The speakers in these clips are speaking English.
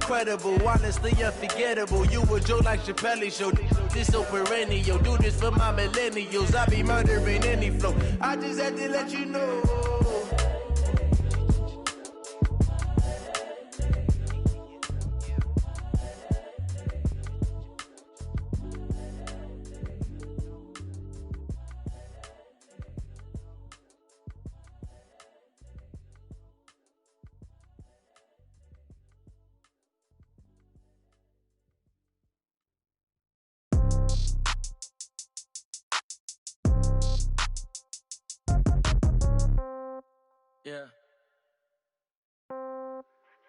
Credible, honestly unforgettable. You a joke like Chappelle Show. This so perennial. Do this for my millennials. I be murdering any flow. I just had to let you know. Yeah.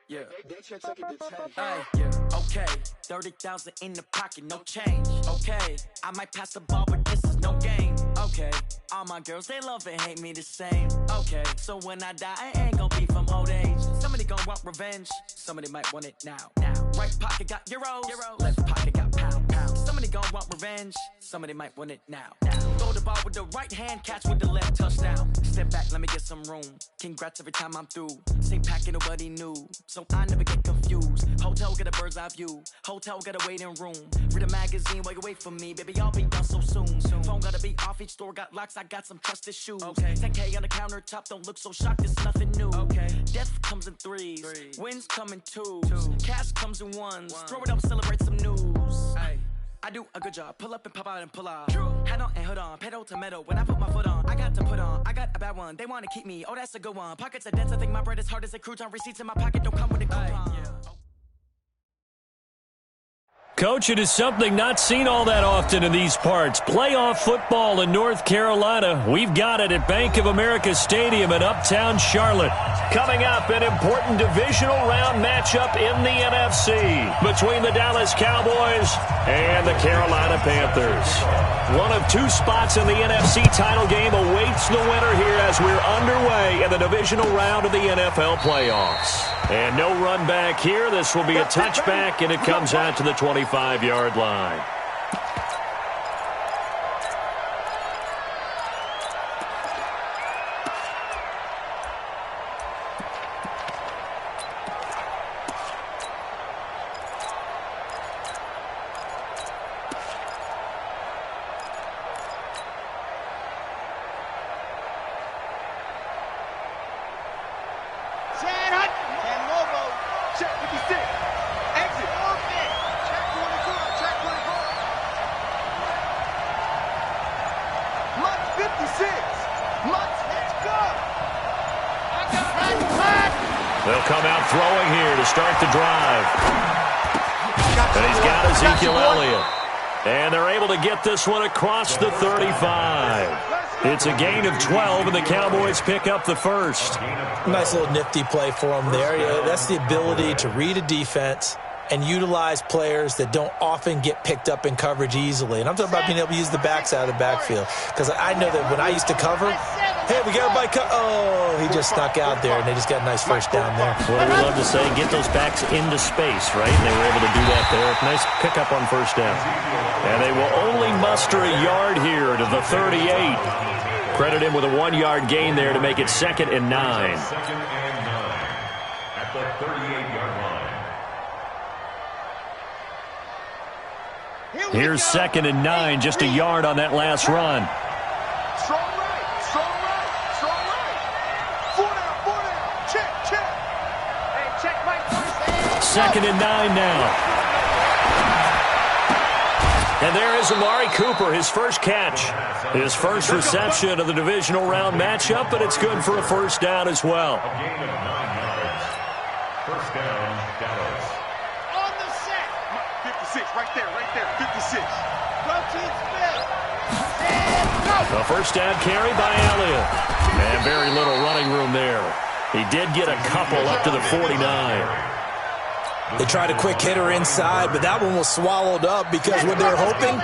Yeah. Hey, yeah. Okay. 30,000 in the pocket, no change. Okay. I might pass the ball, but this is no game. Okay. All my girls, they love and hate me the same. Okay. So when I die, I ain't gonna be from old age. Somebody gonna want revenge. Somebody might want it now. Right pocket got euros. Left pocket got pound. Somebody gonna want revenge. Somebody might want it now. Throw the ball with the right hand, catch with the left, touchdown. Step back, let me get some room. Congrats every time I'm through. Same packet, nobody knew. So I never get confused. Hotel get a bird's eye view. Hotel got a waiting room. Read a magazine while you wait for me. Baby, I'll be done so soon. Phone gotta be off, each store got locks. I got some trusted shoes. 10K on the countertop, don't look so shocked, it's nothing new. Death comes in threes. Wins come in twos. Cash comes in ones. Throw it up, celebrate some news. I do a good job. Pull up and pop out and pull out. Head on and hood on. Pedal to metal. When I put my foot on, I got to put on. I got a bad one. They want to keep me. Oh, that's a good one. Pockets are dense. I think my bread is hard as a crouton. Receipts in my pocket don't come with a coupon. Coach, it is something not seen all that often in these parts. Playoff football in North Carolina. We've got it at Bank of America Stadium in Uptown Charlotte. Coming up, an important divisional round matchup in the NFC between the Dallas Cowboys and the Carolina Panthers. One of two spots in the NFC title game awaits the winner here as we're underway in the divisional round of the NFL playoffs. And no run back here. This will be a touchback, and it comes out to the 25-yard line. They'll come out throwing here to start the drive. And he's got Ezekiel Elliott. And they're able to get this one across the 35. It's a gain of 12, and the Cowboys pick up the first. Nice little nifty play for them there. Yeah, that's the ability to read a defense and utilize players that don't often get picked up in coverage easily. And I'm talking about being able to use the backs out of the backfield. Because I know that when I used to cover, hey, we got everybody oh, he just snuck out there, and they just got a nice first down there. What do we love to say? Get those backs into space, right? And they were able to do that there. Nice pickup on first down. And they will only muster a yard here to the 38. Credit him with a 1-yard gain there to make it 2nd and 9. At the 38-yard line. Here's 2nd and 9, just a yard on that last run. Strong right, strong right, strong right. 4 down, check. Hey, check my first. 2nd and 9 now. And there is Amari Cooper, his first catch. His first reception of the divisional round matchup, but it's good for a first down as well. A gain of 9 yards. First down, Dallas. On the set. 56, right there, 56. Rotate spin. A first down carry by Elliott. And very little running room there. He did get a couple up to the 49. They tried a quick hitter inside, but that one was swallowed up because what they're hoping,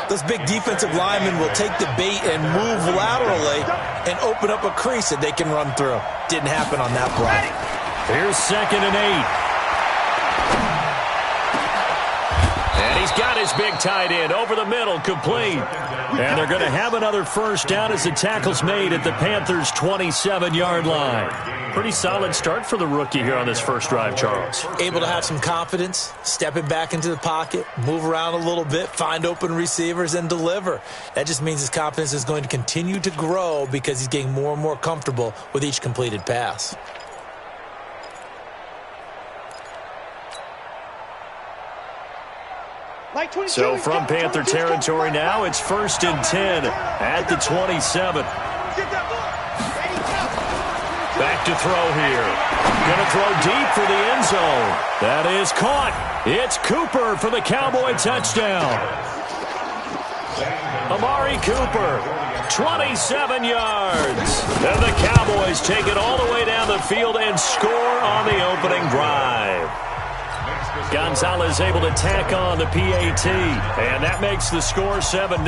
those big defensive linemen will take the bait and move laterally and open up a crease that they can run through. Didn't happen on that play. Here's 2nd and 8. And he's got his big tight end over the middle, complete. And they're going to have another first down as the tackle's made at the Panthers' 27-yard line. Pretty solid start for the rookie here on this first drive, Charles. Able to have some confidence, stepping back into the pocket, move around a little bit, find open receivers, and deliver. That just means his confidence is going to continue to grow because he's getting more and more comfortable with each completed pass. So from Panther territory now, it's 1st and 10 at the 27. Back to throw here. Going to throw deep for the end zone. That is caught. It's Cooper for the Cowboy touchdown. Amari Cooper, 27 yards. And the Cowboys take it all the way down the field and score on the opening drive. Gonzalez able to tack on the PAT, and that makes the score 7-0.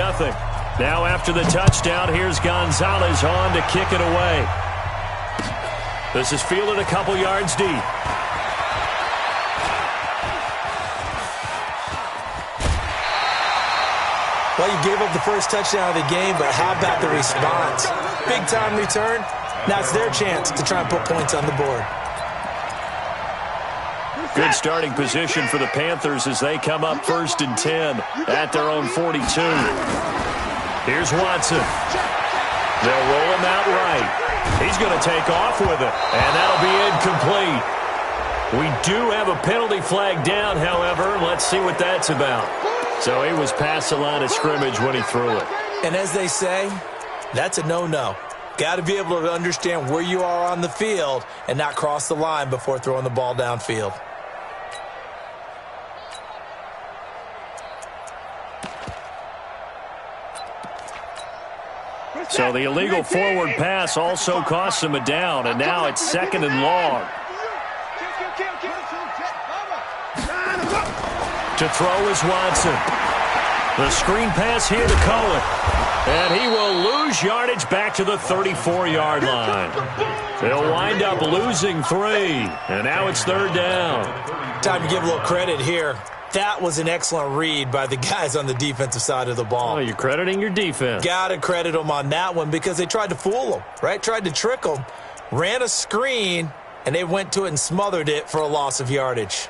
Now after the touchdown, here's Gonzalez on to kick it away. This is fielded a couple yards deep. Well, you gave up the first touchdown of the game, but how about the response? Big-time return. Now it's their chance to try and put points on the board. Good starting position for the Panthers as they come up 1st and 10 at their own 42. Here's Watson. They'll roll him out right. He's going to take off with it, and that'll be incomplete. We do have a penalty flag down, however. Let's see what that's about. So he was past the line of scrimmage when he threw it. And as they say, that's a no-no. Got to be able to understand where you are on the field and not cross the line before throwing the ball downfield. So the illegal forward pass also costs him a down, and now it's 2nd and long. To throw is Watson. The screen pass here to Cohen. And he will lose yardage back to the 34-yard line. They'll wind up losing 3, and now it's 3rd down. Time to give a little credit here. That was an excellent read by the guys on the defensive side of the ball. Oh, you're crediting your defense. Got to credit them on that one because they tried to fool them, right? Tried to trick them, ran a screen, and they went to it and smothered it for a loss of yardage.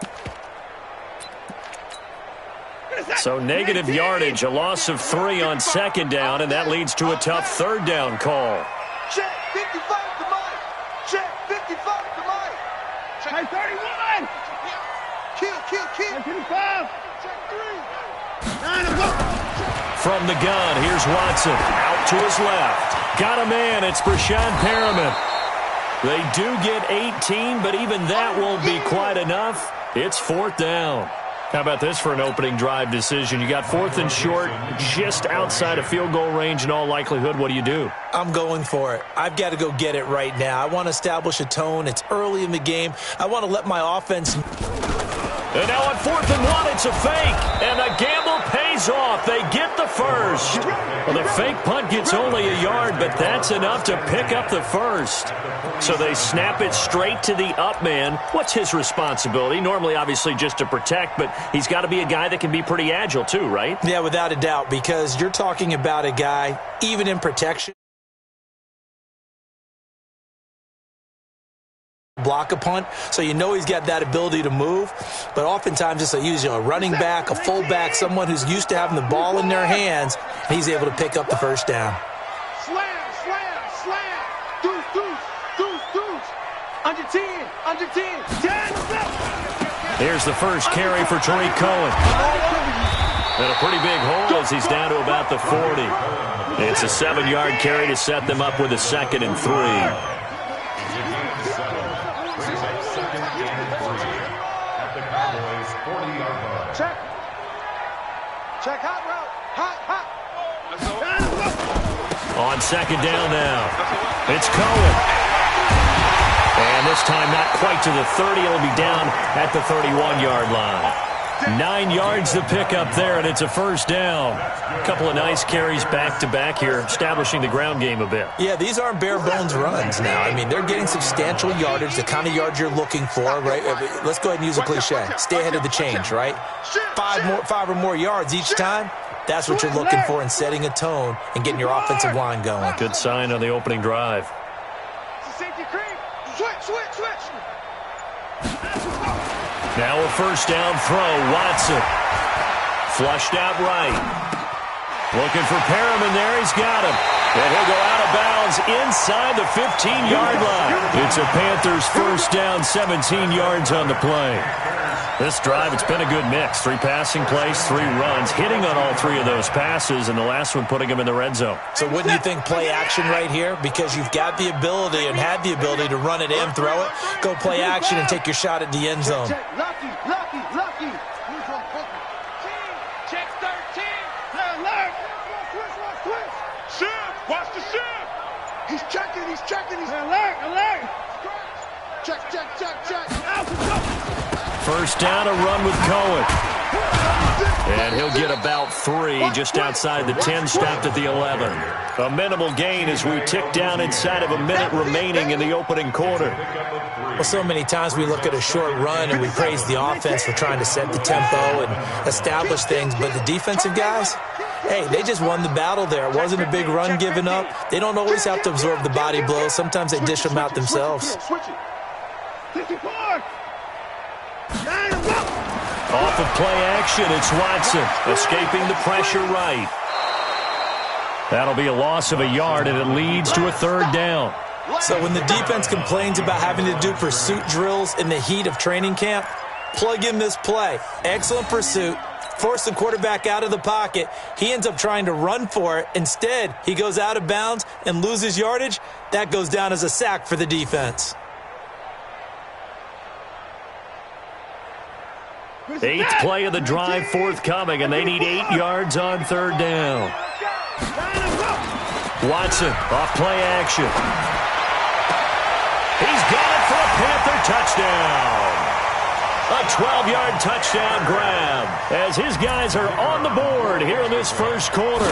So negative yardage, a loss of 3 on 2nd down, and that leads to a tough 3rd down call. Check 55 to Mike. Check 55 to Mike. Check 31. Kill. Check 55. Check 3. From the gun, here's Watson. Out to his left. Got a man. It's Brashad Perriman. They do get 18, but even that won't be quite enough. It's 4th down. How about this for an opening drive decision? You got 4th and short, just outside of field goal range in all likelihood. What do you do? I'm going for it. I've got to go get it right now. I want to establish a tone. It's early in the game. I want to let my offense... And now on 4th and 1, it's a fake. And the gamble pays off. They get the first. Well, the fake punt gets only a yard, but that's enough to pick up the first. So they snap it straight to the up man. What's his responsibility? Normally, obviously, just to protect, but he's got to be a guy that can be pretty agile too, right? Yeah, without a doubt, because you're talking about a guy, even in protection, block a punt, so you know he's got that ability to move. But oftentimes it's usually a running back, a fullback, someone who's used to having the ball in their hands, and he's able to pick up the first down. Slam. Deuce. Under 10. 10. Here's the first carry for Tariq Cohen. And a pretty big hole as he's down to about the 40. It's a 7-yard carry to set them up with a 2nd and 3. Check hot route. Hot. On 2nd down now. It's Cohen. And this time not quite to the 30. It'll be down at the 31-yard line. 9 yards to pick up there, and it's a first down. A couple of nice carries back-to-back here, establishing the ground game a bit. Yeah, these aren't bare-bones runs now. I mean, they're getting substantial yardage, the kind of yards you're looking for, right? Let's go ahead and use a cliche. Stay ahead of the change, right? 5 or more yards each time. That's what you're looking for in setting a tone and getting your offensive line going. Good sign on the opening drive. Now a first down throw. Watson. Flushed out right. Looking for Perriman there. He's got him. And he'll go out of bounds inside the 15-yard line. It's a Panthers first down, 17 yards on the play. This drive, it's been a good mix. 3 passing plays, 3 runs, hitting on all 3 of those passes, and the last one putting them in the red zone. So wouldn't you think play action right here? Because you've got the ability and had the ability to run it in, throw it, go play action, and take your shot at the end zone. Lucky. Check 13. Alert. Shift. Watch the shift. He's checking. Alert. Check. First down, a run with Cohen. And he'll get about 3 just outside the 10, stopped at the 11. A minimal gain as we tick down inside of a minute remaining in the opening quarter. Well, so many times we look at a short run and we praise the offense for trying to set the tempo and establish things, but the defensive guys, hey, they just won the battle there. It wasn't a big run given up. They don't always have to absorb the body blows. Sometimes they dish them out themselves. Off of play action, it's Watson escaping the pressure right. That'll be a loss of a yard, and it leads to a third down. So when the defense complains about having to do pursuit drills in the heat of training camp, plug in this play. Excellent pursuit. Force the quarterback out of the pocket. He ends up trying to run for it. Instead, he goes out of bounds and loses yardage. That goes down as a sack for the defense. 8th play of the drive forthcoming, and they need 8 yards on third down. Watson off play action. He's got it for a Panther touchdown. A 12-yard touchdown grab as his guys are on the board here in this first quarter.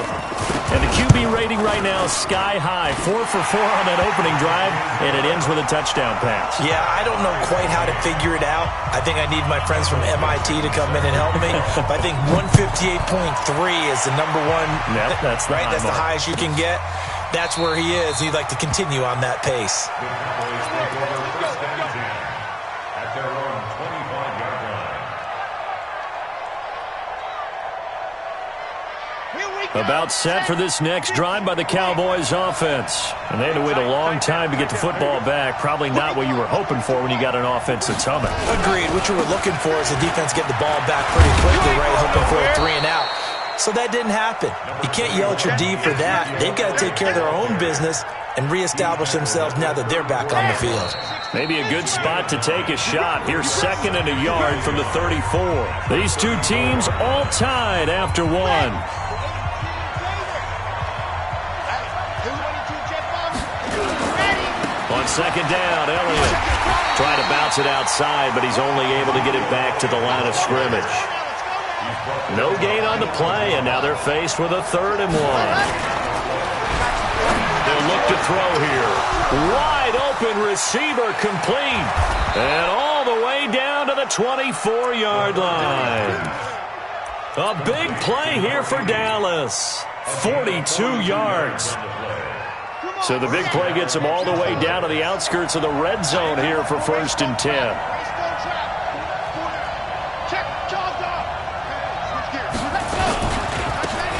And the QB rating right now is sky high. 4 for 4 on that opening drive, and it ends with a touchdown pass. Yeah, I don't know quite how to figure it out. I think I need my friends from MIT to come in and help me. But I think 158.3 is the number one. Yep, that's the right. That's the highest you can get. That's where he is. He'd like to continue on that pace. About set for this next drive by the Cowboys offense. And they had to wait a long time to get the football back. Probably not what you were hoping for when you got an offense that's humming. Agreed. What you were looking for is the defense get the ball back pretty quickly, right? Hoping for a 3 and out. So that didn't happen. You can't yell at your D for that. They've got to take care of their own business and reestablish themselves now that they're back on the field. Maybe a good spot to take a shot. Here's 2nd and a yard from the 34. These two teams all tied after 1. On 2nd down, Elliott trying to bounce it outside, but he's only able to get it back to the line of scrimmage. No gain on the play, and now they're faced with a 3rd and 1. They'll look to throw here. Wide open receiver complete. And all the way down to the 24-yard line. A big play here for Dallas. 42 yards. So the big play gets them all the way down to the outskirts of the red zone here for 1st and 10.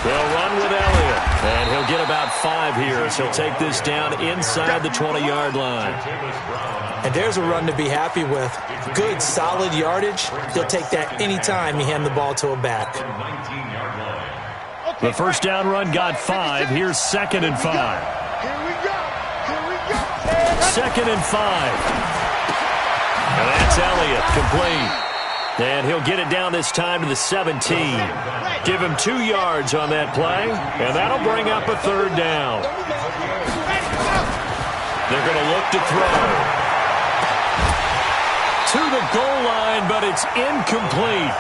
They'll run with Elliott, and he'll get about 5 here as he'll take this down inside the 20-yard line. And there's a run to be happy with. Good, solid yardage. He'll take that anytime you hand the ball to a back. The first down run got 5. Here's 2nd and 5. 2nd and 5. And that's Elliott, complete. And he'll get it down this time to the 17. Give him 2 yards on that play, and that'll bring up a 3rd down. They're going to look to throw. To the goal line, but it's incomplete.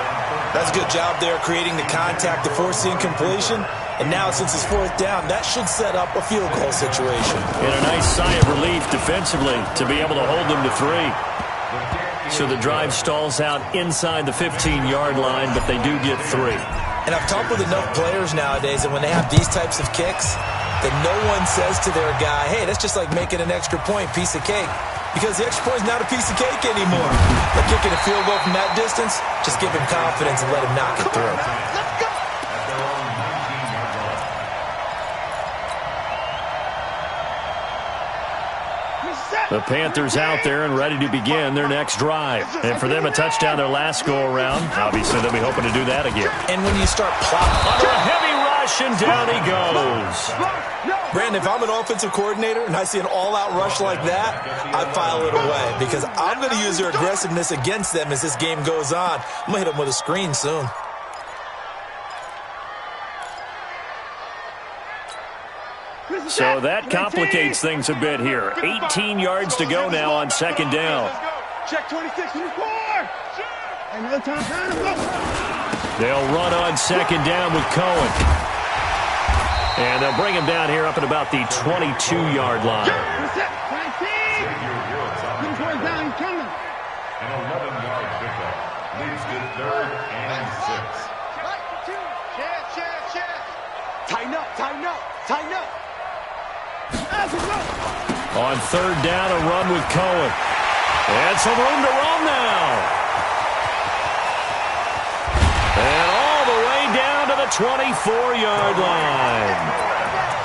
That's a good job there creating the contact to force the incompletion. And now since it's fourth down, that should set up a field goal situation. And a nice sigh of relief defensively to be able to hold them to 3. So the drive stalls out inside the 15-yard line, but they do get 3. And I've talked with enough players nowadays that when they have these types of kicks, that no one says to their guy, hey, that's just like making an extra point, piece of cake. Because the extra point is not a piece of cake anymore. But kicking a field goal from that distance, just give him confidence and let him knock it through. Let's go. The Panthers out there and ready to begin their next drive. And for them, a touchdown their last go-around. Obviously, they'll be hoping to do that again. And when you start plotting Under a heavy rush, and down he goes. Brandon, if I'm an offensive coordinator and I see an all-out rush like that, I file it away because I'm going to use their aggressiveness against them as this game goes on. I'm going to hit them with a screen soon. So that complicates things a bit here. 18 yards to go now on second down. Check 26, 24. Another time. They'll run on second down with Cohen. And they'll bring him down here up at about the 22-yard line. An 11-yard pickup leads to 3rd and 6. Tighten up. On third down, a run with Cohen. And some room to roam now. And all the way down to the 24-yard line.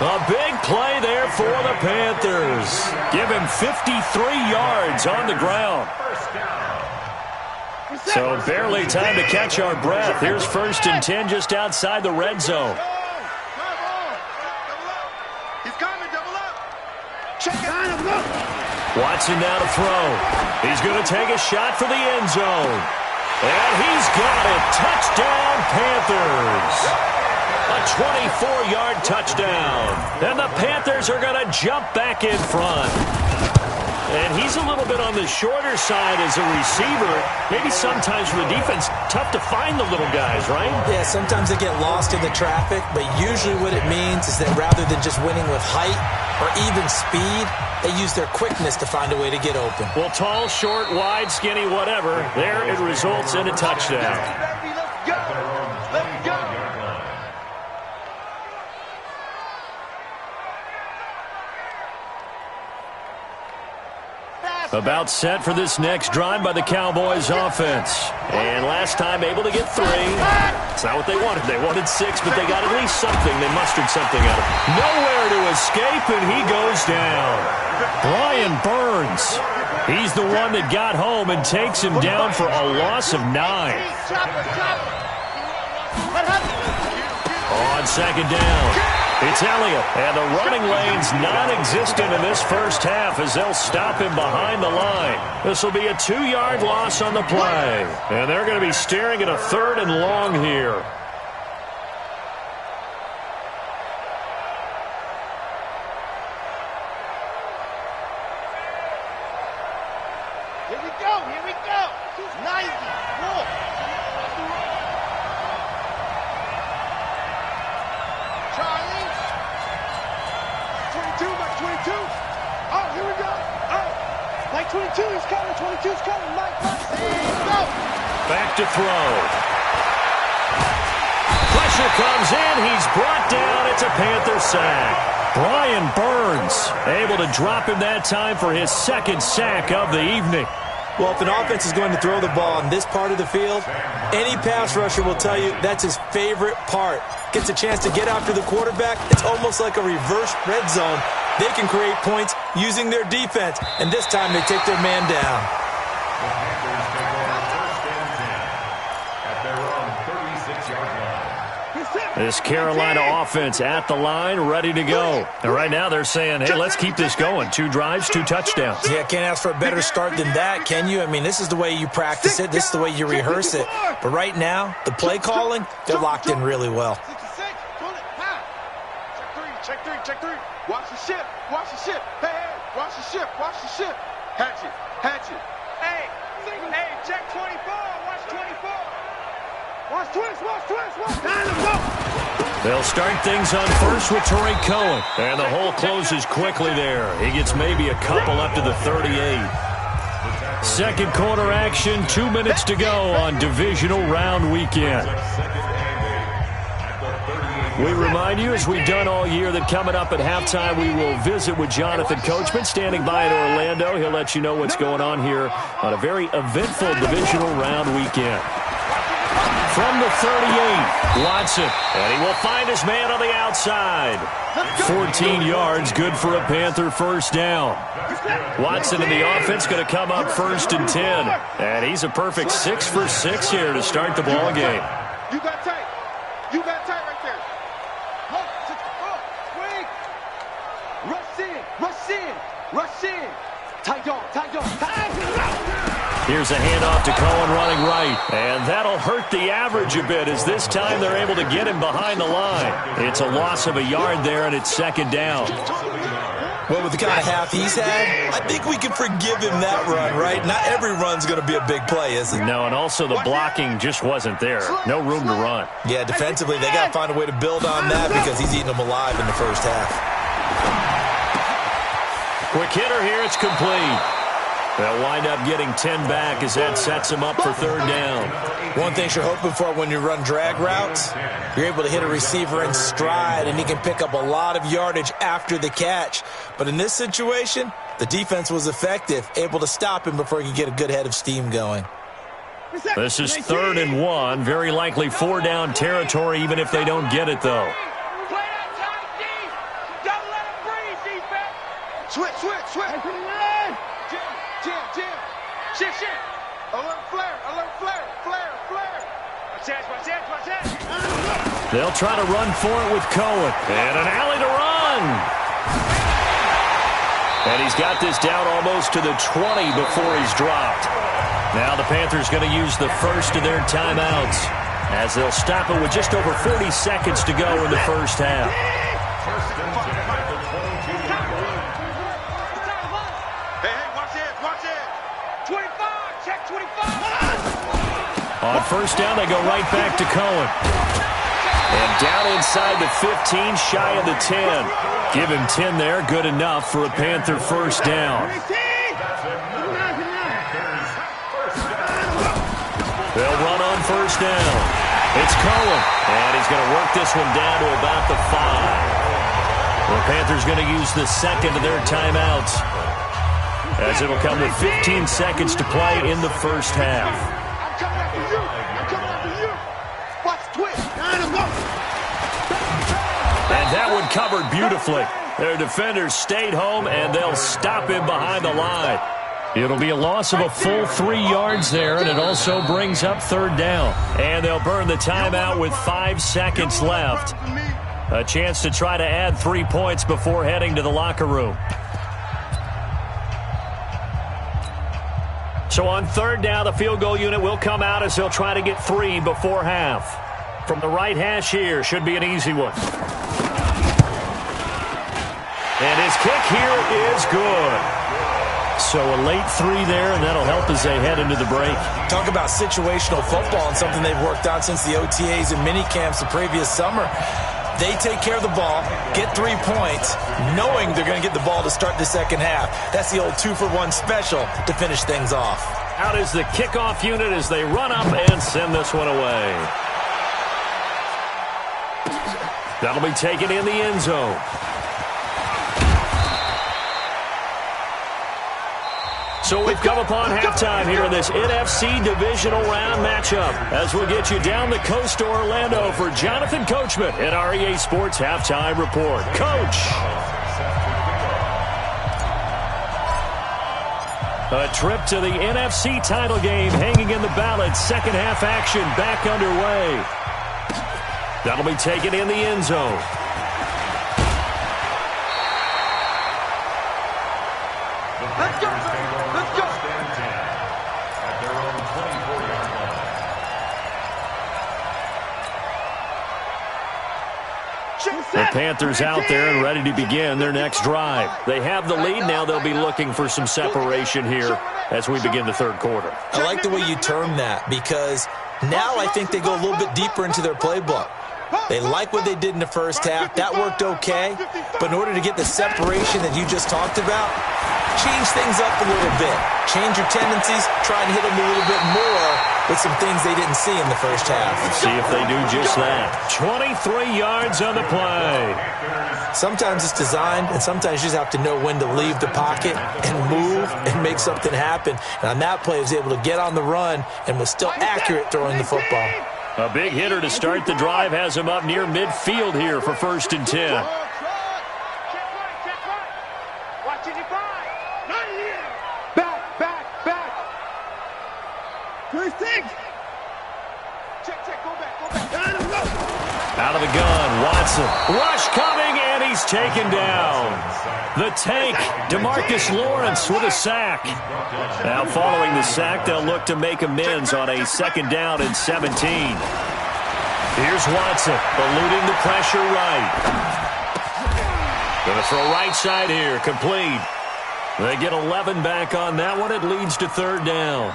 A big play there for the Panthers. Give him 53 yards on the ground. So barely time to catch our breath. Here's 1st and 10 just outside the red zone. Watson now to throw. He's going to take a shot for the end zone. And he's got it. Touchdown, Panthers. A 24-yard touchdown. And the Panthers are going to jump back in front. And he's a little bit on the shorter side as a receiver. Maybe sometimes for the defense, tough to find the little guys, right? Yeah, sometimes they get lost in the traffic, but usually what it means is that rather than just winning with height or even speed, they use their quickness to find a way to get open. Well, tall, short, wide, skinny, whatever, there it results in a touchdown. Let's go. About set for this next drive by the Cowboys offense. And last time able to get 3. It's not what they wanted. They wanted 6, but they got at least something. They mustered something out of it. Nowhere to escape, and he goes down. Brian Burns. He's the one that got home and takes him down for a loss of 9. On second down, it's Elliott, and the running lane's non-existent in this first half as they'll stop him behind the line. This will be a 2-yard loss on the play, and they're going to be staring at a 3rd and long here. Here we go. Nice. Charlie. 22, Mike 22. Oh, here we go. Oh, Mike 22, he's coming. 22's coming. Mike, go. Back to throw. Pressure comes in. He's brought down. It's a Panther sack. Brian Burns able to drop him that time for his 2nd sack of the evening. Well, if an offense is going to throw the ball in this part of the field, any pass rusher will tell you that's his favorite part. Gets a chance to get after the quarterback. It's almost like a reverse red zone. They can create points using their defense, and this time they take their man down. The Panthers take over 1st and 10 at their own 36-yard line. This Carolina offense at the line, ready to go. And right now they're saying, hey, let's keep this going. 2 drives, 2 touchdowns. Yeah, can't ask for a better start than that, can you? I mean, this is the way you practice it. This is the way you rehearse it. But right now, the play calling, they're locked in really well. 66, pull it, pow. Check 3. Watch the ship. Hey, watch the ship. Hatchet. Hey, check 24, watch 24. Watch twist, watch twist, watch twist. They'll start things on first with Torrey Cohen. And the hole closes quickly there. He gets maybe a couple up to the 38. Second quarter action, 2 minutes to go on divisional round weekend. We remind you, as we've done all year, that coming up at halftime, we will visit with Jonathan Coachman, standing by in Orlando. He'll let you know what's going on here on a very eventful divisional round weekend. From the 38, Watson, and he will find his man on the outside. 14 yards, good for a Panther first down. Watson in the offense going to come up 1st and 10. And he's a perfect 6 for 6 here to start the ball game. You got tight. You got tight right there. Rush in, rush in, rush in. Tight dog, tight dog, tight dog. Here's a handoff to Cohen running right. And that'll hurt the average a bit, as this time they're able to get him behind the line. It's a loss of a yard there, and it's 2nd down. Well, with the kind of half he's had, I think we can forgive him that run, right? Not every run's going to be a big play, is it? No, and also the blocking just wasn't there. No room to run. Yeah, defensively, they got to find a way to build on that because he's eating them alive in the first half. Quick hitter here, it's complete. They'll wind up getting 10 back as that sets them up for 3rd down. One thing you're hoping for when you run drag routes, you're able to hit a receiver in stride, and he can pick up a lot of yardage after the catch. But in this situation, the defense was effective, able to stop him before he could get a good head of steam going. This is 3rd and 1, very likely 4-down territory, even if they don't get it, though. Switch. Jim. Shift. Alert flare. Watch that. They'll try to run for it with Cohen. And an alley to run. And he's got this down almost to the 20 before he's dropped. Now the Panthers going to use the first of their timeouts, as they'll stop it with just over 40 seconds to go in the first half. On first down, they go right back to Cohen. And down inside the 15, shy of the 10. Give him 10 there, good enough for a Panther first down. They'll run on first down. It's Cohen, and he's going to work this one down to about the 5. The Panthers going to use the second of their timeouts, as it'll come with 15 seconds to play in the first half. And that one covered beautifully. Their defenders stayed home, and they'll stop him behind the line. It'll be a loss of a full 3 yards there, and it also brings up 3rd down. And they'll burn the timeout with 5 seconds left. A chance to try to add 3 points before heading to the locker room. So on 3rd down, the field goal unit will come out as they'll try to get 3 before half. From the right hash here, should be an easy one. And his kick here is good. So a late 3 there, and that'll help as they head into the break. Talk about situational football and something they've worked on since the OTAs and mini camps the previous summer. They take care of the ball, get 3 points, knowing they're going to get the ball to start the second half. That's the old 2-for-1 special to finish things off. Out is the kickoff unit as they run up and send this one away. That'll be taken in the end zone. So we've come upon halftime here in this NFC divisional round matchup, as we'll get you down the coast to Orlando for Jonathan Coachman at our EA Sports Halftime Report. Coach. A trip to the NFC title game hanging in the balance. Second half action back underway. That'll be taken in the end zone. Let's go. The Panthers out there and ready to begin their next drive. They have the lead. Now they'll be looking for some separation here as we begin the third quarter. I like the way you term that, because Now I think they go a little bit deeper into their playbook. They like what they did in the first half. That worked okay. But in order to get the separation that you just talked about, change things up a little bit. Change your tendencies. Try and hit them a little bit more with some things they didn't see in the first half. Let's see if they do just that. 23 yards on the play. Sometimes it's designed, and sometimes you just have to know when to leave the pocket and move and make something happen. And on that play, he was able to get on the run and was still accurate throwing the football. A big hitter to start the drive has him up near midfield here for 1st and 10. Back. 36. Check, go back. Out of the gun, Watson. Rush coming, and he's taken down. The tank, DeMarcus Lawrence with a sack. Now following the sack, they'll look to make amends on a 2nd down and 17. Here's Watson, eluding the pressure right. Gonna throw right side here, complete. They get 11 back on that one. It leads to 3rd down.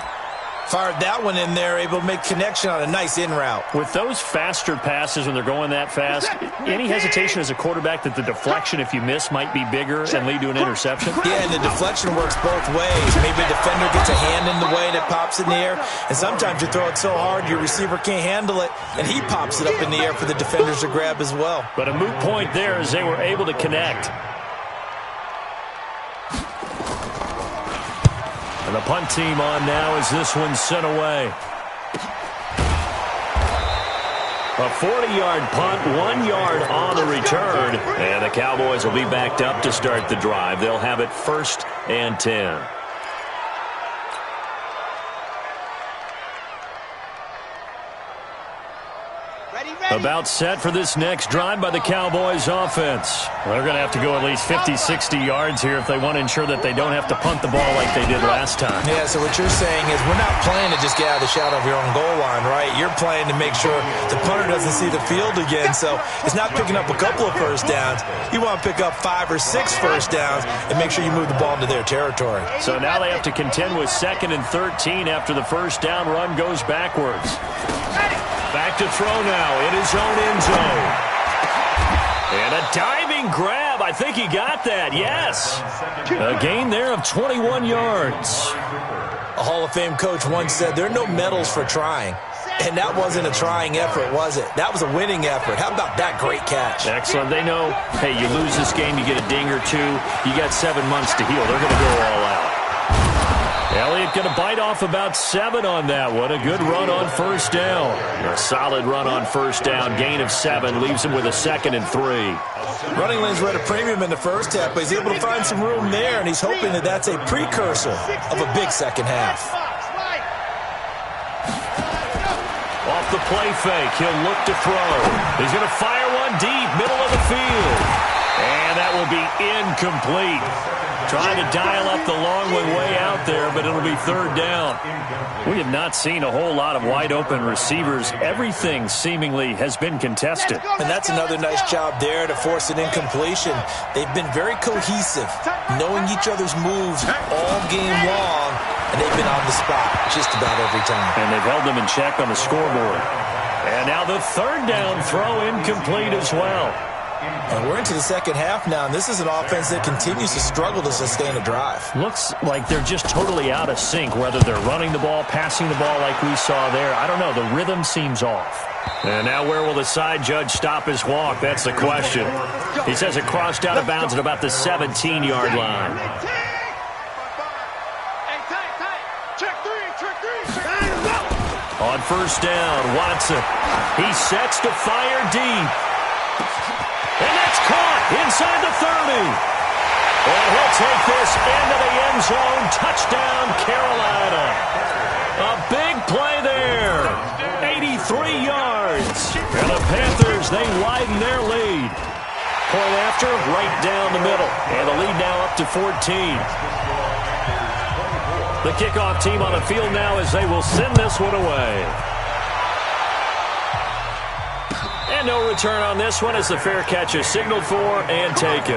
Fired that one in there, able to make connection on a nice in route. With those faster passes when they're going that fast, any hesitation as a quarterback that the deflection, if you miss, might be bigger and lead to an interception? Yeah, and the deflection works both ways. Maybe a defender gets a hand in the way and it pops in the air, and sometimes you throw it so hard your receiver can't handle it, and he pops it up in the air for the defenders to grab as well. But a moot point there as they were able to connect. And the punt team on now as this one's sent away. A 40-yard punt, 1 yard on the return. And the Cowboys will be backed up to start the drive. They'll have it 1st and 10. About set for this next drive by the Cowboys offense. They're going to have to go at least 50, 60 yards here if they want to ensure that they don't have to punt the ball like they did last time. Yeah, so what you're saying is we're not playing to just get out of the shadow of your own goal line, right? You're playing to make sure the punter doesn't see the field again. So it's not picking up a couple of first downs. You want to pick up 5 or 6 first downs and make sure you move the ball into their territory. So now they have to contend with 2nd and 13 after the first down run goes backwards. Back to throw now in his own end zone. And a diving grab. I think he got that. Yes. A gain there of 21 yards. A Hall of Fame coach once said there are no medals for trying. And that wasn't a trying effort, was it? That was a winning effort. How about that great catch? Excellent. They know, hey, you lose this game, you get a ding or two. You got 7 months to heal. They're going to go all out. Elliott going to bite off about 7 on that one. A good run on first down. A solid run on first down. Gain of 7 leaves him with a 2nd and 3. Running lanes were at a premium in the first half, but he's able to find some room there, and he's hoping that that's a precursor of a big second half. Off the play fake, he'll look to throw. He's going to fire one deep, middle of the field. And that will be incomplete. Trying to dial up the long one way out there, but it'll be 3rd down. We have not seen a whole lot of wide-open receivers. Everything seemingly has been contested. And that's another nice job there to force an incompletion. They've been very cohesive, knowing each other's moves all game long, and they've been on the spot just about every time. And they've held them in check on the scoreboard. And now the 3rd down throw incomplete as well. And we're into the second half now, and this is an offense that continues to struggle to sustain a drive. Looks like they're just totally out of sync, whether they're running the ball, passing the ball like we saw there. I don't know. The rhythm seems off. And now where will the side judge stop his walk? That's the question. He says it crossed out of bounds at about the 17-yard line. On first down, Watson. He sets to fire deep. And that's caught inside the 30. And he'll take this into the end zone. Touchdown, Carolina. A big play there. 83 yards. And the Panthers, they widen their lead. Point after, right down the middle. And the lead now up to 14. The kickoff team on the field now as they will send this one away. And no return on this one as the fair catch is signaled for and taken.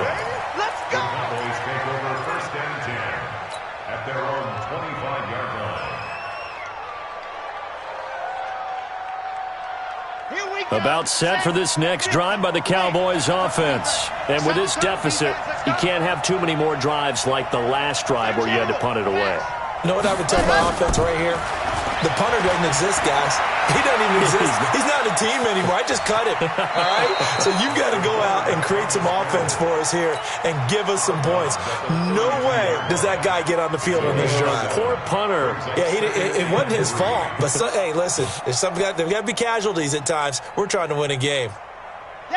Let's go! Cowboys take over 1st and 10 at their own 25-yard line. About set for this next drive by the Cowboys offense. And with this deficit, you can't have too many more drives like the last drive where you had to punt it away. You know what I would tell my offense right here? The punter doesn't exist, guys. He doesn't even exist. He's not a team anymore. I just cut him, all right? So you've got to go out and create some offense for us here and give us some points. No way does that guy get on the field on this drive. Poor punter. Yeah, it wasn't his fault. But, hey, listen, there's got to be casualties at times. We're trying to win a game.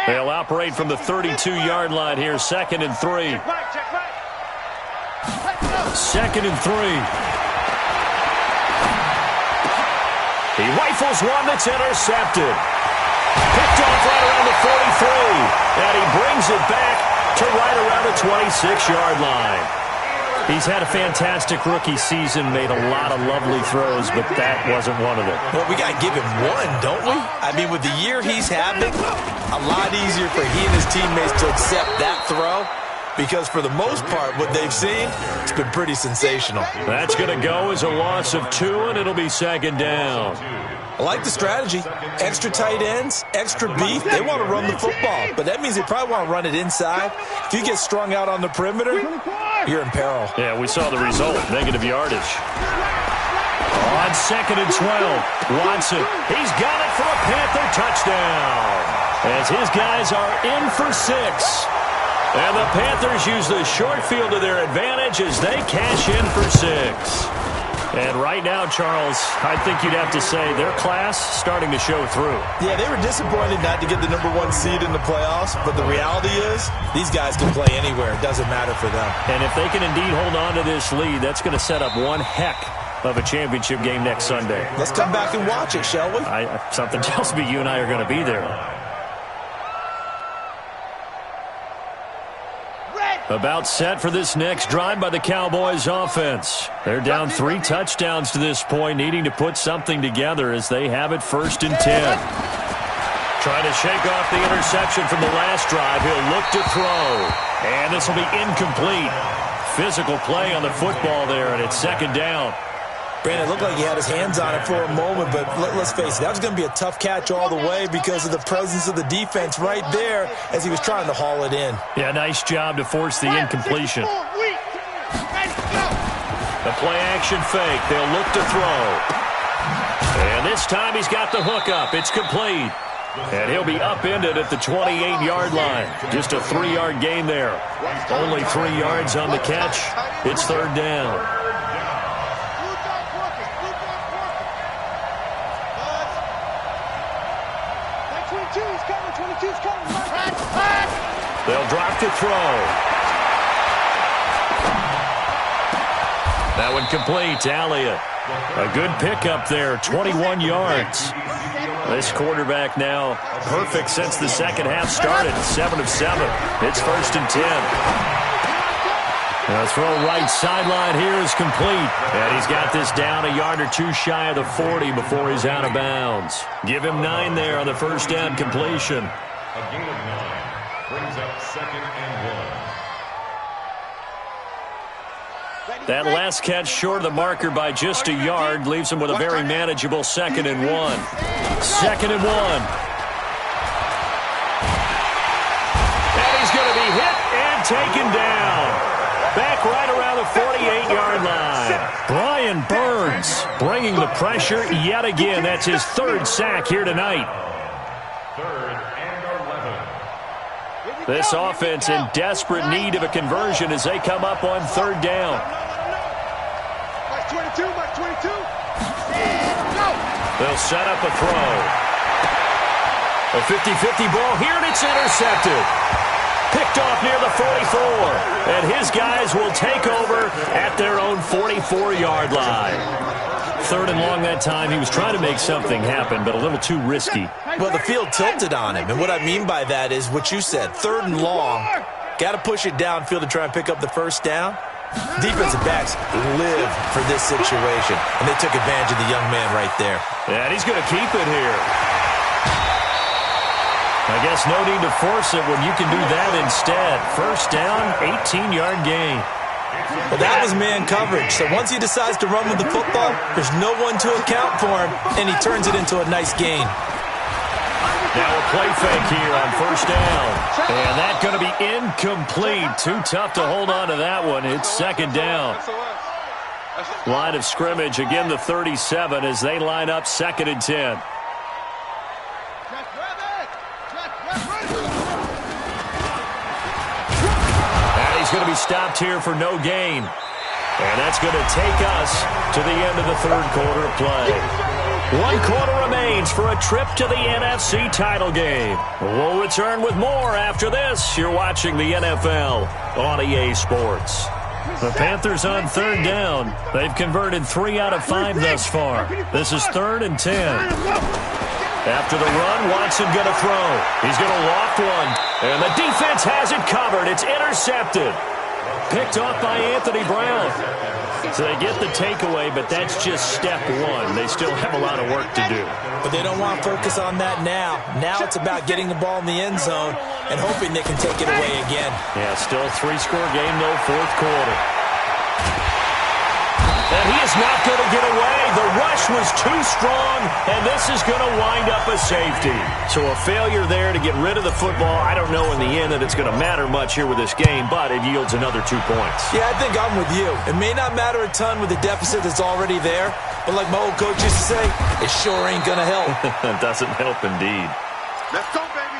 They'll operate from the 32-yard line here, 2nd and 3. 2nd and 3. He rifles one that's intercepted. Picked off right around the 43. And he brings it back to right around the 26-yard line. He's had a fantastic rookie season, made a lot of lovely throws, but that wasn't one of them. Well, we got to give him one, don't we? I mean, with the year he's having, a lot easier for he and his teammates to accept that throw. Because for the most part, what they've seen, it's been pretty sensational. That's going to go as a loss of 2, and it'll be 2nd down. I like the strategy. Extra tight ends, extra beef. They want to run the football, but that means they probably want to run it inside. If you get strung out on the perimeter, you're in peril. Yeah, we saw the result, negative yardage. On 2nd and 12, Watson. He's got it for a Panther touchdown. As his guys are in for 6. And the Panthers use the short field to their advantage as they cash in for 6. And right now, Charles, I think you'd have to say their class starting to show through. Yeah, they were disappointed not to get the #1 seed in the playoffs, but the reality is these guys can play anywhere. It doesn't matter for them. And if they can indeed hold on to this lead, that's going to set up one heck of a championship game next Sunday. Let's come back and watch it, shall we? Something tells me you and I are going to be there. About set for this next drive by the Cowboys offense. They're down 3 touchdowns to this point, needing to put something together as they have it 1st and 10. Trying to shake off the interception from the last drive. He'll look to throw. And this will be incomplete. Physical play on the football there, and it's 2nd down. Brandon, it looked like he had his hands on it for a moment, but let's face it, that was going to be a tough catch all the way because of the presence of the defense right there as he was trying to haul it in. Yeah, nice job to force the incompletion. The play-action fake. They'll look to throw. And this time he's got the hook up. It's complete. And he'll be upended at the 28-yard line. Just a 3-yard gain there. Only 3 yards on the catch. It's 3rd down. They'll drop to throw. That one complete. Elliott. A good pickup there. 21 yards. This quarterback now perfect since the second half started. 7 of 7. It's 1st and 10. The throw right sideline here is complete. And he's got this down a yard or 2 shy of the 40 before he's out of bounds. Give him 9 there on the 1st down completion. A gain of 9 brings up 2nd and 1. That last catch short of the marker by just a yard leaves him with a very manageable 2nd and 1. 2nd and 1. And he's going to be hit and taken down. Back right around the 48-yard line. Brian Burns bringing the pressure yet again. That's his 3rd sack here tonight. 3rd and 11. This offense in desperate need of a conversion as they come up on 3rd down. Mark 22, Mark 22. They'll set up a throw. A 50-50 ball here, and it's intercepted. Picked off near the 44. And his guys will take over at their own 44-yard line. 3rd and long that time. He was trying to make something happen, but a little too risky. Well, the field tilted on him. And what I mean by that is what you said. 3rd and long. Got to push it downfield to try and pick up the 1st down. Defensive backs live for this situation. And they took advantage of the young man right there. Yeah, and he's going to keep it here. I guess no need to force it when you can do that instead. 1st down, 18-yard gain. Well, that was man coverage. So once he decides to run with the football, there's no one to account for him, and he turns it into a nice gain. Now a play fake here on first down. And that's going to be incomplete. Too tough to hold on to that one. It's second down. Line of scrimmage, again the 37 as they line up 2nd and 10. And he's going to be stopped here for no gain. And that's going to take us to the end of the 3rd quarter of play. 1 quarter remains for a trip to the NFC title game. We'll return with more after this. You're watching the NFL on EA Sports. The Panthers on 3rd down. They've converted 3 out of 5 thus far. This is 3rd and 10. After the run, Watson going to throw. He's going to loft one. And the defense has it covered. It's intercepted. Picked off by Anthony Brown. So they get the takeaway, but that's just step 1. They still have a lot of work to do. But they don't want to focus on that now. Now it's about getting the ball in the end zone and hoping they can take it away again. Yeah, still a 3-score game, though, 4th quarter. And he is not going to get away. The rush was too strong, and this is going to wind up a safety. So a failure there to get rid of the football. I don't know in the end that it's going to matter much here with this game, but it yields another 2 points. Yeah, I think I'm with you. It may not matter a ton with the deficit that's already there, but like my old coach used to say, it sure ain't going to help. It doesn't help indeed. Let's go, baby.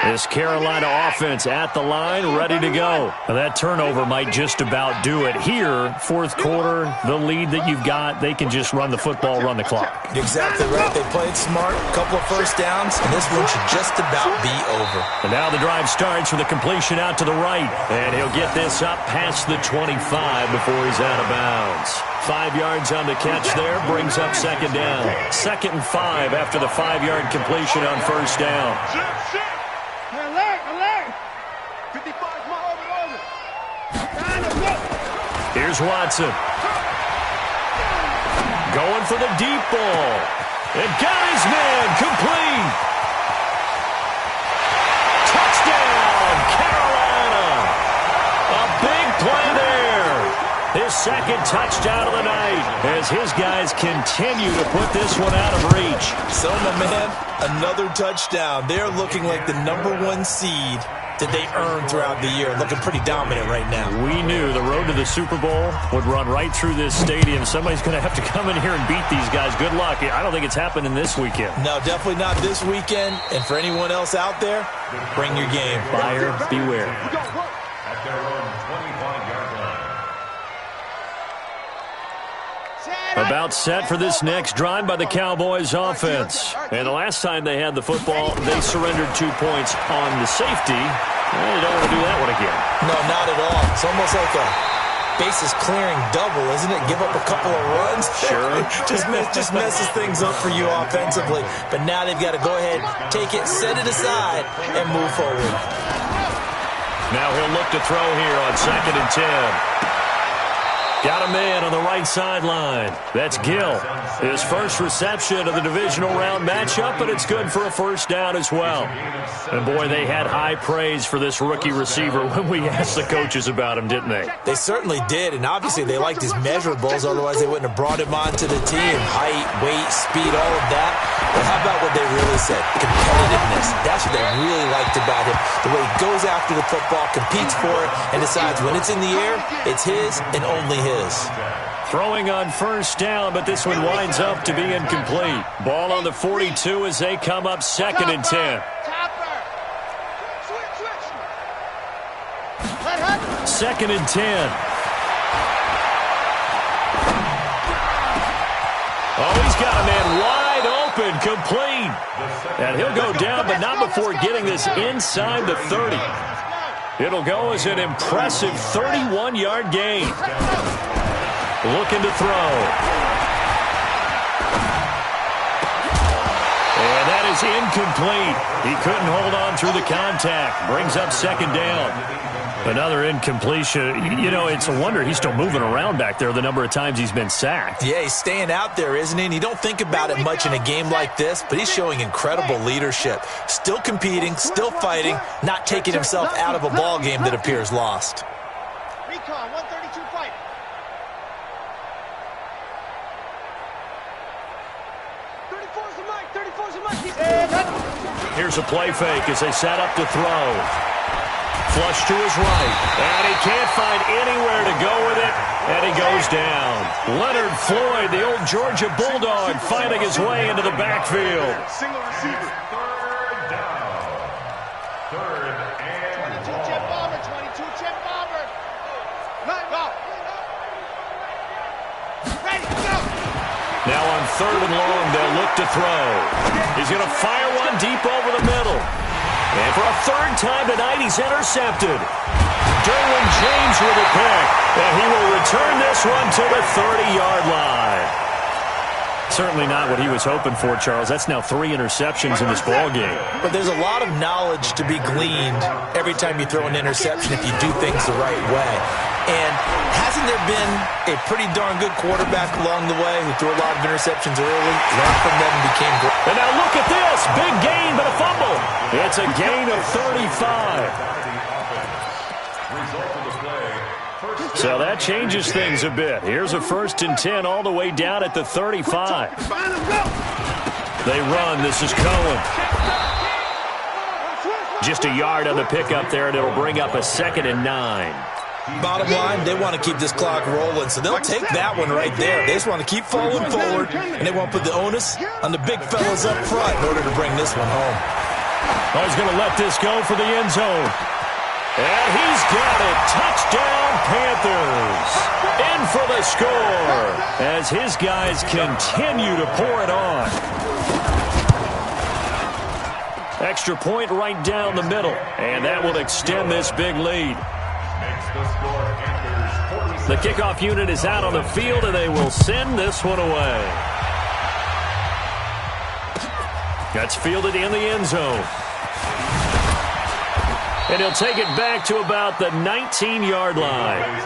This Carolina offense at the line, ready to go. And that turnover might just about do it. Here, 4th quarter, the lead that you've got, they can just run the football, run the clock. Exactly right. They played smart, a couple of first downs, and this one should just about be over. And now the drive starts with a completion out to the right. And he'll get this up past the 25 before he's out of bounds. 5 yards on the catch there, brings up 2nd down. 2nd and 5 after the 5-yard completion on first down. Here's Watson. Going for the deep ball. And got his man complete. Touchdown, Carolina. A big play there. His 2nd touchdown of the night as his guys continue to put this one out of reach. So, my man, another touchdown. They're looking like the #1 seed that they earned throughout the year. Looking pretty dominant right now. We knew the road to the Super Bowl would run right through this stadium. Somebody's going to have to come in here and beat these guys. Good luck. I don't think it's happening this weekend. No, definitely not this weekend. And for anyone else out there, bring your game. Buyer beware. At their own 25-yard line. About set for this next drive by the Cowboys offense. And the last time they had the football, they surrendered 2 points on the safety. Well, you don't want to do that one again. No, not at all. It's almost like a bases clearing double, isn't it? Give up a couple of runs. Sure. just messes things up for you offensively. But now they've got to go ahead, take it, set it aside, and move forward. Now he'll look to throw here on 2nd and 10. Got a man on the right sideline. That's Gill. His first reception of the divisional round matchup, but it's good for a first down as well. And, boy, they had high praise for this rookie receiver when we asked the coaches about him, didn't they? They certainly did, and obviously they liked his measurables. Otherwise, they wouldn't have brought him onto the team. Height, weight, speed, all of that. But how about what they really said? Competitiveness. That's what they really liked about him. The way he goes after the football, competes for it, and decides when it's in the air, it's his and only his. Throwing on first down, but this one winds up to be incomplete. Ball on the 42 as they come up 2nd and 10. 2nd and 10. Oh, he's got a man wide open, complete. And he'll go down, but not before getting this inside the 30. It'll go as an impressive 31-yard gain. Looking to throw. And that is incomplete. He couldn't hold on through the contact. Brings up 2nd down. Another incompletion. You know, it's a wonder he's still moving around back there the number of times he's been sacked. Yeah, he's staying out there, isn't he? And you don't think about it much in a game like this, but he's showing incredible leadership. Still competing, still fighting, not taking himself out of a ball game that appears lost. Recon, 132 fight. Here's a play fake as they set up to throw. Flush to his right, and he can't find anywhere to go with it, and he goes down. Leonard Floyd, the old Georgia Bulldog, finding his way into the backfield. Single receiver. Third down. Third and 22 chip bomber, 22 chip bomber. Go. Ready, go. Now on third and long, they'll look to throw. He's going to fire one deep over the middle. And for a third time tonight, he's intercepted. Derwin James with a pick. And he will return this one to the 30-yard line. Certainly not what he was hoping for, Charles. That's now 3 interceptions in this ball game. But there's a lot of knowledge to be gleaned every time you throw an interception if you do things the right way. And hasn't there been a pretty darn good quarterback along the way who threw a lot of interceptions early, learned from them, and became great? And now look at this. Big gain, but a fumble. It's a gain of 35. So that changes things a bit. Here's a 1st and 10 all the way down at the 35. They run. This is Cohen. Just a yard on the pickup there, and it'll bring up a 2nd and 9. Bottom line, they want to keep this clock rolling, so they'll take that one right there. They just want to keep falling forward, and they want to put the onus on the big fellas up front in order to bring this one home. Oh, he's going to let this go for the end zone. And he's got it. Touchdown, Panthers. In for the score as his guys continue to pour it on. Extra point right down the middle, and that will extend this big lead. The kickoff unit is out on the field, and they will send this one away. That's fielded in the end zone. And he'll take it back to about the 19-yard line. At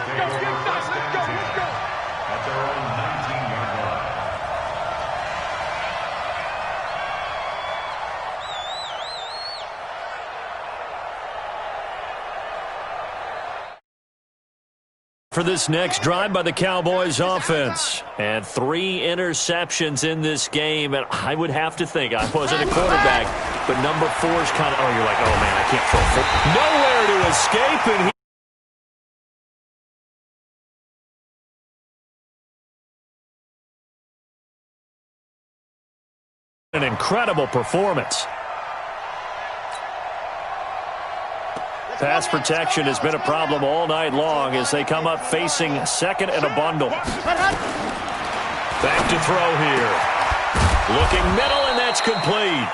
their own 19-yard line. For this next drive by the Cowboys offense. And 3 interceptions in this game. And I would have to think, I wasn't a quarterback, but number 4's kind of, you're like, oh, man, I can't throw football. Nowhere to escape, and an incredible performance. Pass protection has been a problem all night long as they come up facing 2nd and a bundle. Back to throw here. Looking middle, and that's complete.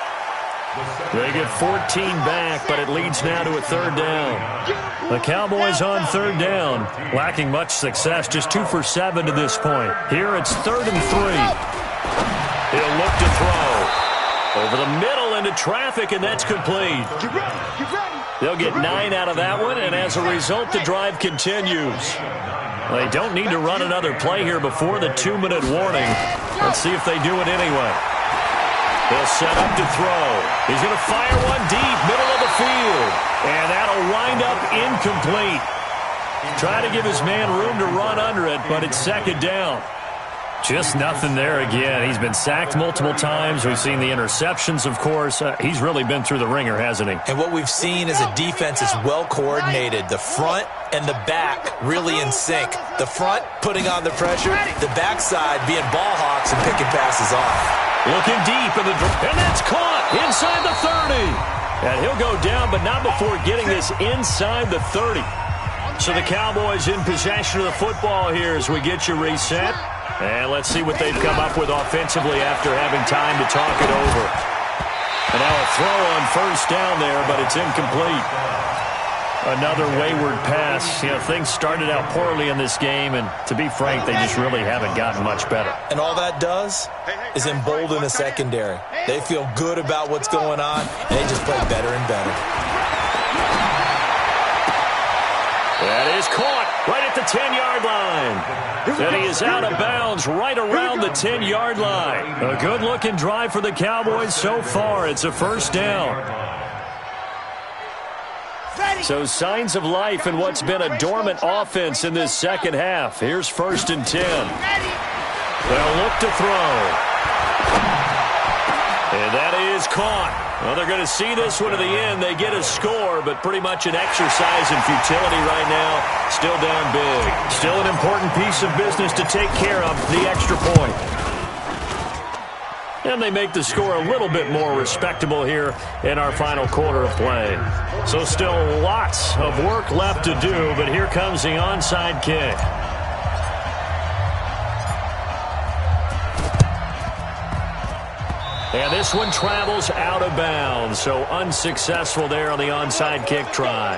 They get 14 back, but it leads now to a 3rd down. The Cowboys on 3rd down, lacking much success, just 2 for 7 to this point. Here it's 3rd and 3. He'll look to throw. Over the middle into traffic, and that's complete. They'll get 9 out of that one, and as a result, the drive continues. They don't need to run another play here before the 2-minute warning. Let's see if they do it anyway. They'll set up to throw. He's going to fire one deep, middle of the field, and that'll wind up incomplete. Try to give his man room to run under it, but it's 2nd down. Just nothing there again. He's been sacked multiple times. We've seen the interceptions, of course. He's really been through the ringer, hasn't he? And what we've seen is a defense is well coordinated. The front and the back really in sync. The front putting on the pressure, the backside being ball hawks and picking passes off. Looking deep, and that's caught inside the 30. And he'll go down, but not before getting this inside the 30. So the Cowboys in possession of the football here as we get you reset. And let's see what they've come up with offensively after having time to talk it over. And now a throw on 1st down there, but it's incomplete. Another wayward pass. You know, things started out poorly in this game, and to be frank, they just really haven't gotten much better. And all that does is embolden the secondary. They feel good about what's going on, and they just play better and better. That is caught right at the 10-yard line. And he is out of bounds right around the 10-yard line. A good-looking drive for the Cowboys so far. It's a 1st down. So signs of life in what's been a dormant offense in this 2nd half. Here's 1st and 10. They'll look to throw. And that is caught. Well, they're going to see this one to the end. They get a score, but pretty much an exercise in futility right now. Still down big. Still an important piece of business to take care of, the extra point. And they make the score a little bit more respectable here in our final quarter of play. So still lots of work left to do, but here comes the onside kick. And this one travels out of bounds, so unsuccessful there on the onside kick try.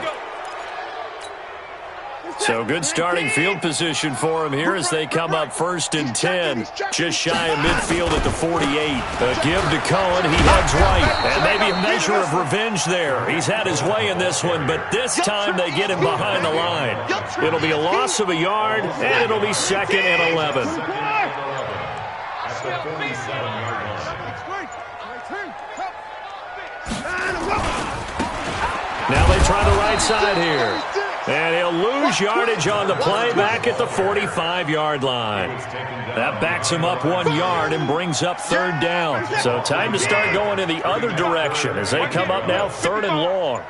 So good starting field position for him here as they come up 1st and 10. Just shy of midfield at the 48. A give to Cohen. He heads right. And maybe a measure of revenge there. He's had his way in this one, but this time they get him behind the line. It'll be a loss of a yard, and it'll be 2nd and 11. At the 47-yard line. Now they try the right side here. And he'll lose yardage on the play back at the 45-yard line. That backs him up 1 yard and brings up 3rd down. So time to start going in the other direction as they come up now 3rd and long.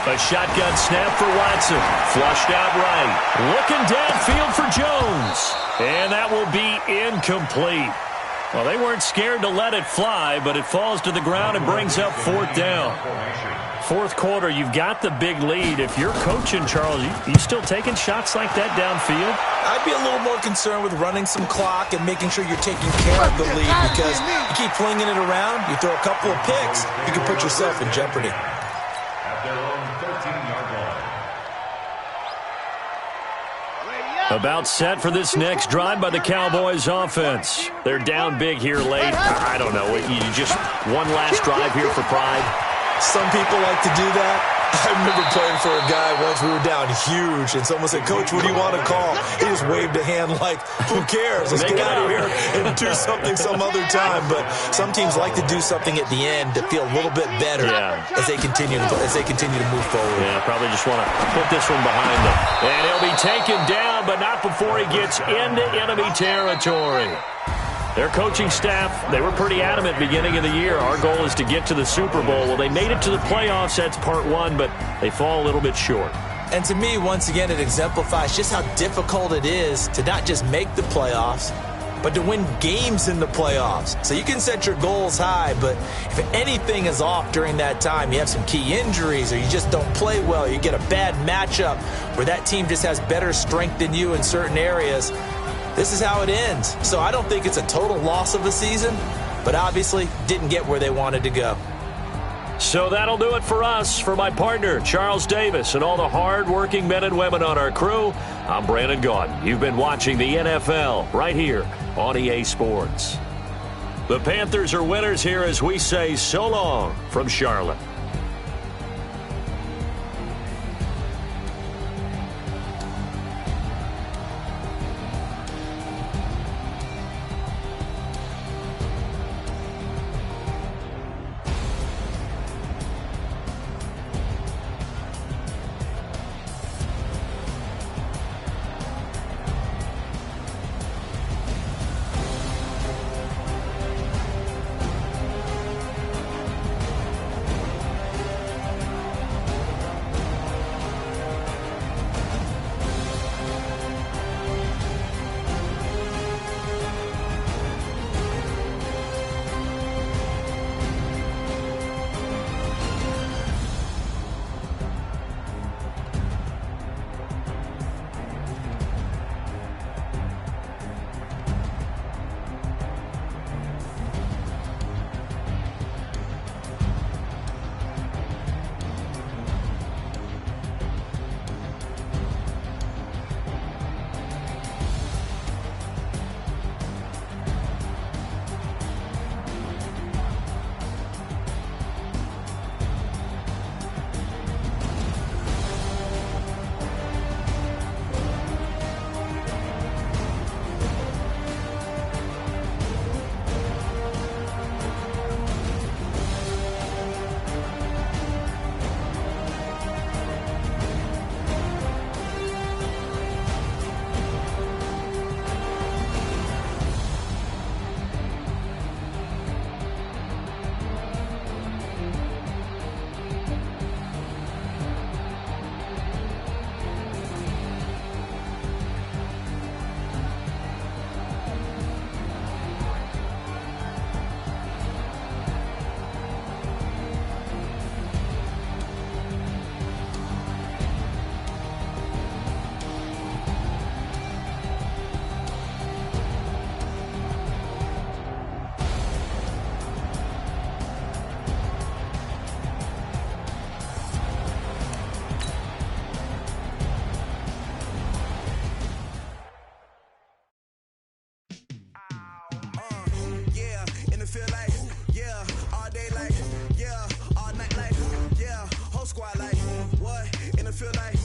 A shotgun snap for Watson. Flushed out right. Looking downfield for Jones. And that will be incomplete. Well, they weren't scared to let it fly, but it falls to the ground and brings up 4th down. 4th quarter, you've got the big lead. If you're coaching, Charles, you still taking shots like that downfield? I'd be a little more concerned with running some clock and making sure you're taking care of the lead, because you keep flinging it around, you throw a couple of picks, you can put yourself in jeopardy. At their own 13-yard line. About set for this next drive by the Cowboys offense. They're down big here late. I don't know. You just one last drive here for pride. Some people like to do that. I remember playing for a guy once. We were down huge, and someone said, "Coach, what do you want to call?" He just waved a hand like, "Who cares? Let's get out of here and do something some other time." But some teams like to do something at the end to feel a little bit better as they continue to move forward. Yeah, probably just want to put this one behind them. And he'll be taken down, but not before he gets into enemy territory. Their coaching staff, they were pretty adamant beginning of the year. Our goal is to get to the Super Bowl. Well, they made it to the playoffs. That's part one, but they fall a little bit short. And to me, once again, it exemplifies just how difficult it is to not just make the playoffs, but to win games in the playoffs. So you can set your goals high, but if anything is off during that time, you have some key injuries or you just don't play well, you get a bad matchup where that team just has better strength than you in certain areas, this is how it ends. So I don't think it's a total loss of a season, but obviously didn't get where they wanted to go. So that'll do it for us. For my partner, Charles Davis, and all the hard-working men and women on our crew, I'm Brandon Gaudin. You've been watching the NFL right here on EA Sports. The Panthers are winners here as we say so long from Charlotte. feel like